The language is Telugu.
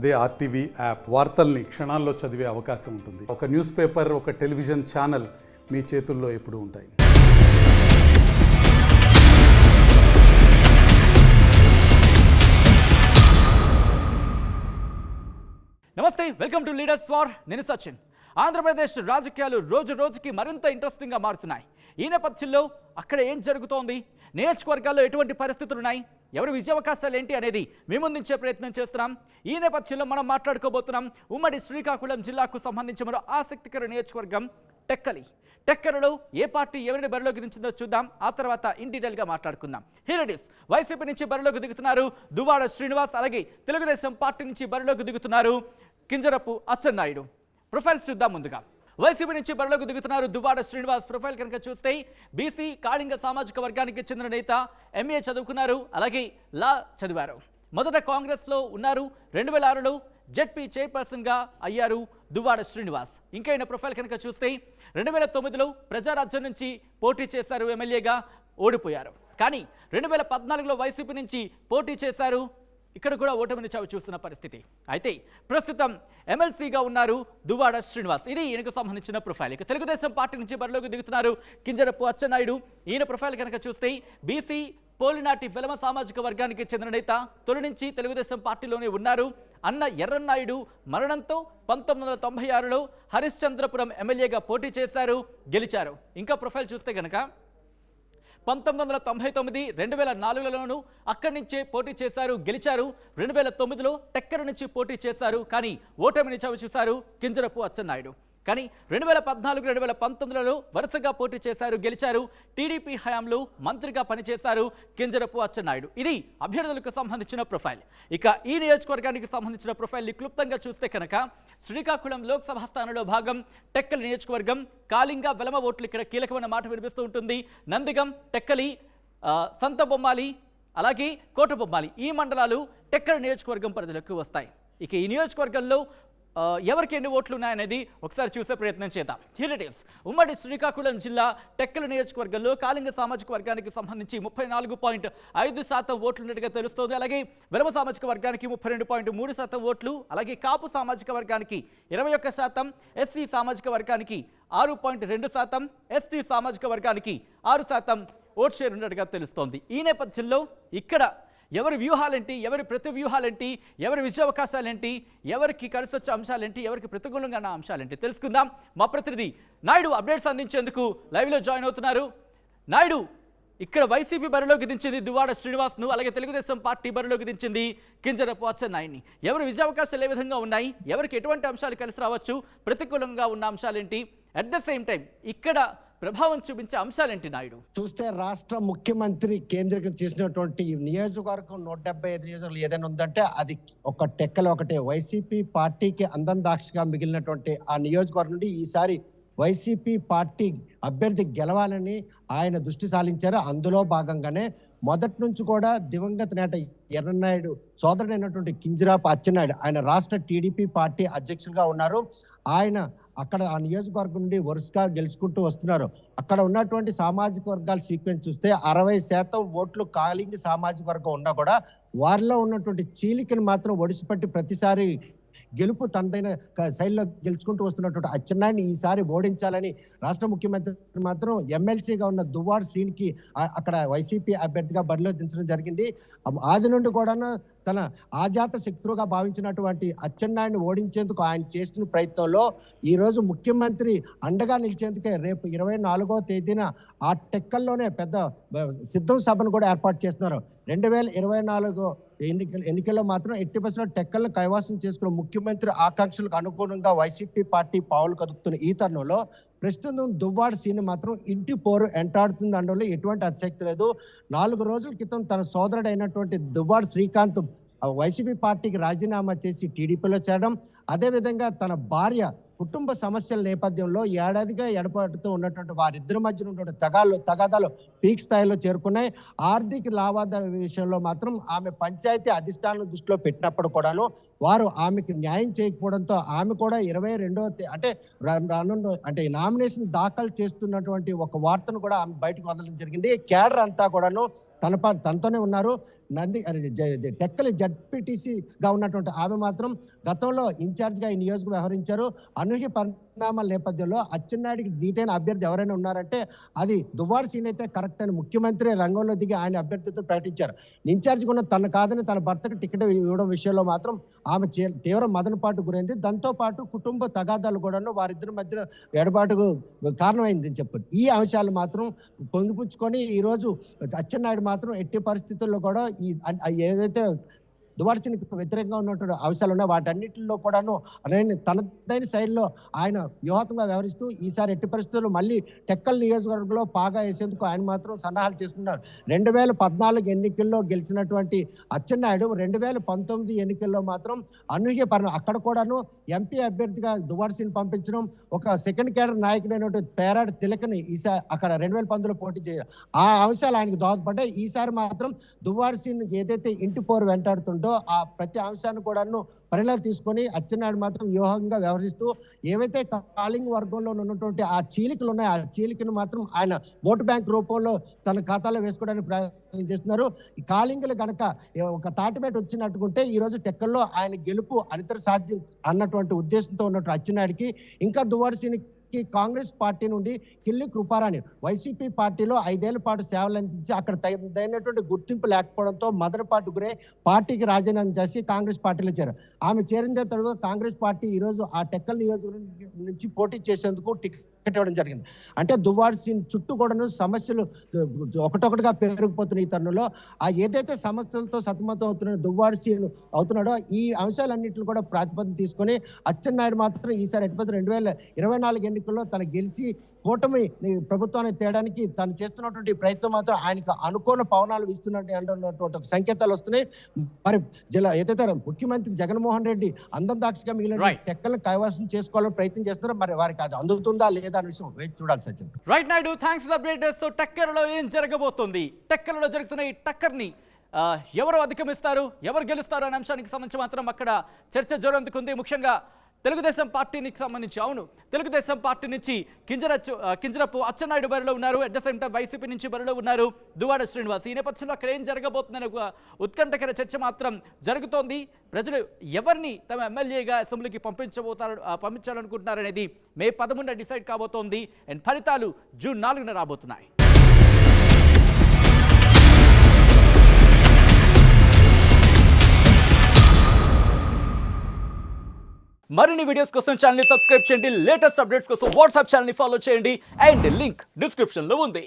అదే ఆర్టీవీ యాప్ వార్తల్ని క్షణాల్లో చదివే అవకాశం ఉంటుంది. ఒక న్యూస్ పేపర్, ఒక టెలివిజన్ ఛానల్ మీ చేతుల్లో ఎప్పుడూ ఉంటాయి. నమస్తే, వెల్కమ్ టు లీడర్స్ వార్. నేను సచిన్. ఆంధ్రప్రదేశ్ రాజకీయాలు రోజు రోజుకి మరింత ఇంట్రెస్టింగ్గా మారుతున్నాయి. ఈ నేపథ్యంలో అక్కడ ఏం జరుగుతోంది, నియోజకవర్గాల్లో ఎటువంటి పరిస్థితులు ఉన్నాయి, ఎవరి విజయావకాశాలు ఏంటి అనేది మీ ముందుంచే ప్రయత్నం చేస్తున్నాం. ఈ నేపథ్యంలో మనం మాట్లాడుకోబోతున్నాం ఉమ్మడి శ్రీకాకుళం జిల్లాకు సంబంధించి మరో ఆసక్తికర నియోజకవర్గం టెక్కలి. టెక్కలలో ఏ పార్టీ ఎవరిని బరిలోకి దించిందో చూద్దాం. ఆ తర్వాత ఇన్ డీటెయిల్గా మాట్లాడుకుందాం. Here it is. వైసీపీ నుంచి బరిలోకి దిగుతున్నారు దువ్వాడ శ్రీనివాస్, అలాగే తెలుగుదేశం పార్టీ నుంచి బరిలోకి దిగుతున్నారు కింజరపు అచ్చెన్నాయుడు. ప్రొఫైల్స్ చూద్దాం. ముందుగా వైసీపీ నుంచి బరిలోకి దిగుతున్నారు దువ్వాడ శ్రీనివాస్. ప్రొఫైల్ కనుక చూస్తే బీసీ కాళింగ సామాజిక వర్గానికి చెందిన నేత, ఎంఏ చదువుకున్నారు, అలాగే లా చదివారు. మొదట కాంగ్రెస్లో ఉన్నారు. 2006లో జెడ్పీ చైర్పర్సన్గా అయ్యారు దువ్వాడ శ్రీనివాస్. ఇంకా ఆయన ప్రొఫైల్ కనుక చూస్తే 2009లో ప్రజారాజ్యం నుంచి పోటీ చేశారు, ఎమ్మెల్యేగా ఓడిపోయారు. కానీ 2014లో వైసీపీ నుంచి పోటీ చేశారు, ఇక్కడ కూడా ఓటమిని చావు చూస్తున్న పరిస్థితి. అయితే ప్రస్తుతం ఎమ్మెల్సీగా ఉన్నారు దువ్వాడ శ్రీనివాస్. ఇది ఈయనకు సంబంధించిన ప్రొఫైల్. ఇక తెలుగుదేశం పార్టీ నుంచి బరిలోకి దిగుతున్నారు కింజరపు అచ్చెన్నాయుడు. ఈయన ప్రొఫైల్ కనుక చూస్తే బీసీ పోలినాటి వెలమ సామాజిక వర్గానికి చెందిన నేత, తొలి నుంచి తెలుగుదేశం పార్టీలోనే ఉన్నారు. అన్న ఎర్రన్నాయుడు మరణంతో 1996లో హరిశ్చంద్రపురం ఎమ్మెల్యేగా పోటీ చేశారు, గెలిచారు. ఇంకా ప్రొఫైల్ చూస్తే కనుక 1999, 2004లోనూ అక్కడి నుంచే పోటీ చేశారు, గెలిచారు. 2009లో టెక్కర నుంచి పోటీ చేశారు, కానీ ఓటమిని చవిచూశారు కింజరపు అచ్చెన్నాయుడు. కానీ 2014, 2019లలో వరుసగా పోటీ చేశారు, గెలిచారు. టీడీపీ హయాంలో మంత్రిగా పనిచేశారు కింజరపు అచ్చెన్నాయుడు. ఇది అభ్యర్థులకు సంబంధించిన ప్రొఫైల్. ఇక ఈ నియోజకవర్గానికి సంబంధించిన ప్రొఫైల్ని క్లుప్తంగా చూస్తే కనుక శ్రీకాకుళం లోక్సభ స్థానంలో భాగం టెక్కలి నియోజకవర్గం. కాళింగ వెలమ ఓట్లు ఇక్కడ కీలకమైన మాట వినిపిస్తూ ఉంటుంది. నందిగం, టెక్కలి, సంతబొమ్మాలి, అలాగే కోటబొమ్మాలి ఈ మండలాలు టెక్కలి నియోజకవర్గం పరిధిలోకి వస్తాయి. ఇక ఈ నియోజకవర్గంలో ఎవరికి ఎన్ని ఓట్లు ఉన్నాయనేది ఒకసారి చూసే ప్రయత్నం చేద్దాం. Here it is. ఉమ్మడి శ్రీకాకుళం జిల్లా టెక్కలి నియోజకవర్గంలో కాళింగ సామాజిక వర్గానికి సంబంధించి 34.5% ఓట్లు ఉన్నట్టుగా తెలుస్తోంది. అలాగే వెలమ సామాజిక వర్గానికి 32.3% ఓట్లు, అలాగే కాపు సామాజిక వర్గానికి 21%, ఎస్సీ సామాజిక వర్గానికి 6.2%, ఎస్టీ సామాజిక వర్గానికి 6% ఓట్ షేర్ ఉన్నట్టుగా తెలుస్తోంది. ఈ నేపథ్యంలో ఇక్కడ ఎవరి వ్యూహాలేంటి, ఎవరి ప్రతి వ్యూహాలేంటి, ఎవరి విజయావకాశాలేంటి, ఎవరికి కలిసి వచ్చే అంశాలేంటి, ఎవరికి ప్రతికూలంగా ఉన్న అంశాలేంటి తెలుసుకుందాం. మా ప్రతినిధి నాయుడు అప్డేట్స్ అందించేందుకు లైవ్లో జాయిన్ అవుతున్నారు. నాయుడు, ఇక్కడ వైసీపీ బరిలోకి దించింది దువ్వాడ శ్రీనివాస్ను, అలాగే తెలుగుదేశం పార్టీ బరిలోకి దించింది కింజరపు అచ్చెన్నాయుడిని. ఎవరి విజయావకాశాలు ఏ విధంగా ఉన్నాయి, ఎవరికి ఎటువంటి అంశాలు కలిసి రావచ్చు, ప్రతికూలంగా ఉన్న అంశాలేంటి, అట్ ద సేమ్ టైం ఇక్కడ ప్రభావం చూపించే అంశాలేంటి నాయుడు? చూస్తే రాష్ట్ర ముఖ్యమంత్రి కేంద్రీకరణ చేసినటువంటి నియోజకవర్గం 175 నియోజకవర్గాలు ఏదైనా ఉందంటే అది ఒక టెక్కలు ఒకటే. వైసీపీ పార్టీకి అందం దాక్షగా మిగిలినటువంటి ఆ నియోజకవర్గం నుండి ఈసారి వైసీపీ పార్టీ అభ్యర్థి గెలవాలని ఆయన దృష్టి సారించారు. అందులో భాగంగానే మొదటి నుంచి కూడా దివంగత నేత ఎర్రన్నాయుడు సోదరుడైనటువంటి కింజరాపు అచ్చెన్నాయుడు, ఆయన రాష్ట్ర టీడీపీ పార్టీ అధ్యక్షులుగా ఉన్నారు. ఆయన అక్కడ ఆ నియోజకవర్గం నుండి వరుసగా గెలుచుకుంటూ వస్తున్నారు. అక్కడ ఉన్నటువంటి సామాజిక వర్గాల సీక్వెన్స్ చూస్తే 60% ఓట్లు కాళింగ సామాజిక వర్గం ఉన్నా కూడా వారిలో ఉన్నటువంటి చీలికను మాత్రం ఒడిసిపట్టి ప్రతిసారి గెలుపు తనదైన శైలిలో గెలుచుకుంటూ వస్తున్నటువంటి అచ్చెన్నాయుడిని ఈసారి ఓడించాలని రాష్ట్ర ముఖ్యమంత్రి మాత్రం ఎమ్మెల్సీగా ఉన్న దువ్వాడ శ్రీనికి అక్కడ వైసీపీ అభ్యర్థిగా బరిలో దించడం జరిగింది. ఆది నుండి కూడా తన ఆజాత శత్రువుగా భావించినటువంటి అచ్చెన్నాయుడిని ఓడించేందుకు ఆయన చేసిన ప్రయత్నంలో ఈరోజు ముఖ్యమంత్రి అండగా నిలిచేందుకే రేపు 24వ తేదీన ఆ టెక్కల్లోనే పెద్ద సిద్ధం సభను కూడా ఏర్పాటు చేస్తున్నారు. 2024 ఎన్నికల్లో మాత్రం 80% టెక్కలను కైవాసం చేసుకున్న ముఖ్యమంత్రి ఆకాంక్షలకు అనుగుణంగా వైసీపీ పార్టీ పావులు కదుపుతున్న ఈ తరుణంలో ప్రస్తుతం దువ్వాడ సీని మాత్రం ఇంటి పోరు ఎంటాడుతుంది అనడంలో ఎటువంటి అతిశక్తి లేదు. 4 రోజుల క్రితం తన సోదరుడు అయినటువంటి దువ్వాడ శ్రీకాంత్ వైసీపీ పార్టీకి రాజీనామా చేసి టీడీపీలో చేరడం, అదేవిధంగా తన భార్య కుటుంబ సమస్యల నేపథ్యంలో ఏడాదిగా ఎడపడుతూ ఉన్నటువంటి వారిద్దరి మధ్య ఉన్నటువంటి తగాదాలు పీక్ స్థాయిలో చేరుకున్నాయి. ఆర్థిక లావాదేవీల విషయంలో మాత్రం ఆమె పంచాయతీ అధిష్టానం దృష్టిలో పెట్టినప్పుడు కూడాను వారు ఆమెకు న్యాయం చేయకపోవడంతో ఆమె కూడా 22వ అంటే నామినేషన్ దాఖలు చేస్తున్నటువంటి ఒక వార్తను కూడా ఆమె బయటకు వదలడం జరిగింది. కేడర్ అంతా కూడాను తనతోనే ఉన్నారు. టెక్కలి జడ్పీటీసీగా ఉన్నటువంటి ఆమె మాత్రం గతంలో ఇన్ఛార్జ్గా ఈ నియోజకవర్గం వ్యవహరించారు. అనూహ్య పరిణామాల నేపథ్యంలో అచ్చెన్నాయుడికి దీటైన అభ్యర్థి ఎవరైనా ఉన్నారంటే అది దువ్వాడ సీన్ అయితే కరెక్ట్ అని ముఖ్యమంత్రి రంగంలో దిగి ఆయన అభ్యర్థిత్వం ప్రకటించారు. ఇన్ఛార్జ్గా ఉన్న తన కాదని తన భర్తకు టికెట్ ఇవ్వడం విషయంలో మాత్రం ఆమె తీవ్ర మదనపాటు గురైంది. దాంతో పాటు కుటుంబ తగాదాలు కూడాను వారిద్దరి మధ్య ఎడబాటుకు కారణమైందని చెప్పారు. ఈ అంశాలు మాత్రం పొందుపుచ్చుకొని ఈరోజు అచ్చెన్నాయుడు మాత్రం ఎట్టి పరిస్థితుల్లో కూడా ఏదైతే దువ్వాడ సీన్కి వ్యతిరేకంగా ఉన్నటువంటి అంశాలు ఉన్నాయి వాటన్నిటిలో కూడాను తనదైన శైలిలో ఆయన వ్యూహాత్మకంగా వ్యవహరిస్తూ ఈసారి ఎట్టి పరిస్థితుల్లో మళ్ళీ టెక్కల్ నియోజకవర్గంలో పాగా వేసేందుకు ఆయన మాత్రం సన్నాహాలు చేస్తున్నారు. 2014 ఎన్నికల్లో గెలిచినటువంటి అచ్చెన్నాయుడు 2019 ఎన్నికల్లో మాత్రం అనూహ్య అక్కడ కూడాను ఎంపీ అభ్యర్థిగా దువ్వాడ సీన్ పంపించడం, ఒక సెకండ్ క్యాడర్ నాయకుడైనటువంటి పేరాడు తిలకని ఈసారి అక్కడ 2019లో పోటీ చేయాలి. ఆ అంశాలు ఆయనకు దోహదపడ్డాయి. ఈసారి మాత్రం దువ్వాడ సీన్ ఏదైతే ఇంటి పోరు వెంటాడుతుందో ఆ ప్రతి అంశాన్ని కూడాను పరిణామాలు తీసుకొని అచ్చెన్నాయుడు మాత్రం వ్యూహంగా వ్యవహరిస్తూ ఏవైతే కాలింగ్ వర్గంలో ఉన్నటువంటి ఆ చీలికలు ఉన్నాయో ఆ చీలికను మాత్రం ఆయన ఓటు బ్యాంక్ రూపంలో తన ఖాతాలో వేసుకోవడానికి ప్రయత్నం చేస్తున్నారు. ఈ కాలింగ్లు గనక ఒక తాటిమేట వచ్చినట్టుకుంటే ఈ రోజు టెక్కల్లో ఆయన గెలుపు అనితర సాధ్యం అన్నటువంటి ఉద్దేశంతో ఉన్నటువంటి అచ్చెన్నాయుడికి ఇంకా దువ్వాడ సీన్ కాంగ్రెస్ పార్టీ నుండి కిల్లి కృపారాణి వైసీపీ పార్టీలో 5 ఏళ్ల పాటు సేవలు అందించి అక్కడ తగినటువంటి గుర్తింపు లేకపోవడంతో మదనపాటు గురై పార్టీకి రాజీనామా చేసి కాంగ్రెస్ పార్టీలో చేరారు. ఆమె చేరిన తర్వాత కాంగ్రెస్ పార్టీ ఈరోజు ఆ టెక్కల్ నియోజకవర్గం నుంచి పోటీ చేసేందుకు టికెట్ ఇవ్వడం జరిగింది. అంటే దువ్వాడ సీన్ చుట్టూ కూడాను సమస్యలు ఒకటొకటిగా పెరిగిపోతున్న ఈ తరుణంలో ఆ ఏదైతే సమస్యలతో సతమతం అవుతున్న దువ్వాడ సీన్ అవుతున్నాడో ఈ అంశాలన్నింటిని కూడా ప్రాతిపదిక తీసుకొని అచ్చెన్నాయుడు మాత్రం ఈసారి 2024 ఎన్నికల్లో తను గెలిచి కూటమి ప్రభుత్వాన్ని తేడానికి తను చేస్తున్నటువంటి ప్రయత్నం మాత్రం ఆయనకు అనుకూల పవనాలు ఇస్తున్నటువంటి సంకేతాలు వస్తున్నాయి. మరి జిల్లా ఏదైతే ముఖ్యమంత్రి జగన్మోహన్ రెడ్డి అందదాక్షిగా మిగిలిన టెక్కలను కైవసం చేసుకోవాలని ప్రయత్నం చేస్తున్నారో మరి వారికి అది అందుతుందా లేదా అనే విషయం వేచి చూడాలి. Sachin right Naidu, thanks for the update. So టెక్కర్లో ఏం జరగబోతోంది, టెక్కర్లో జరుగుతున్న ఈ టక్కర్ని ఎవరు అధిగమిస్తారు, ఎవరు గెలుస్తారు అనే అంశానికి సంబంధించి మాత్రం అక్కడ చర్చ జోరందుకుంది. ముఖ్యంగా తెలుగుదేశం పార్టీకి సంబంధించి తెలుగుదేశం పార్టీ నుంచి కింజరపు అచ్చెన్నాయుడు బరిలో ఉన్నారు. At the same time YCP నుంచి బరిలో ఉన్నారు దువ్వాడ శ్రీనివాస్. ఈ నేపథ్యంలో అక్కడ ఏం జరగబోతుందనే ఒక ఉత్కంఠకర చర్చ మాత్రం జరుగుతోంది. ప్రజలు ఎవరిని తమ ఎమ్మెల్యేగా అసెంబ్లీకి పంపించాలనుకుంటున్నారనేది మే 11 డిసైడ్ కాబోతోంది. అండ్ ఫలితాలు జూన్ 4న రాబోతున్నాయి. మరిన్ని వీడియోస్ కోసం ఛానల్ ని సబ్స్క్రైబ్ చేయండి. లేటెస్ట్ అప్డేట్స్ కోసం వాట్సాప్ ఛానల్ ని ఫాలో చేయండి. అండ్ లింక్ డిస్క్రిప్షన్ లో ఉంది.